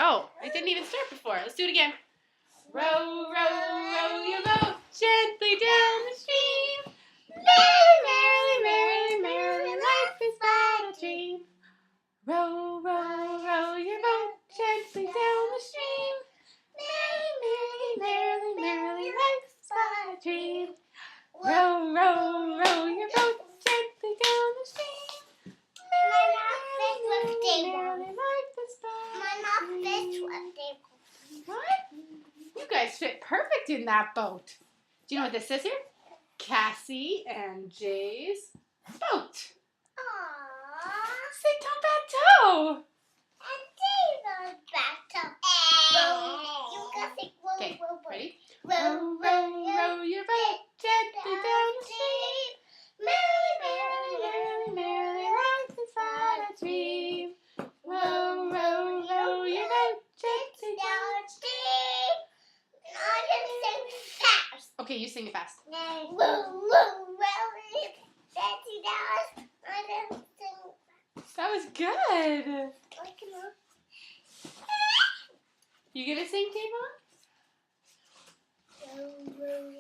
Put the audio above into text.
Oh, I didn't even start before. Let's do it again. Row, row, row your boat gently down the stream. Merrily, merrily, merrily, merrily, life is but a dream. Row, row, row your boat gently down the stream. Merrily, merrily, merrily, merrily, life is but a dream. Row, row, row your boat gently down the stream. Merrily, merrily, life is but a dream. What? You guys fit perfect in that boat. Do you know what this says here? Cassie and Jay's boat. Aww. Say ton bateau. And David's bathtub. Okay, ready? Row, row, row your boat gently down the stream. Merrily, merrily, merrily, merrily, life is but a dream. Row, row, row your boat gently down the stream. I'm gonna sing fast. Okay, you sing it fast. Row, row, row, Betsy down. I'm gonna sing. That was good. Like a You gonna sing, Tavon? row, row.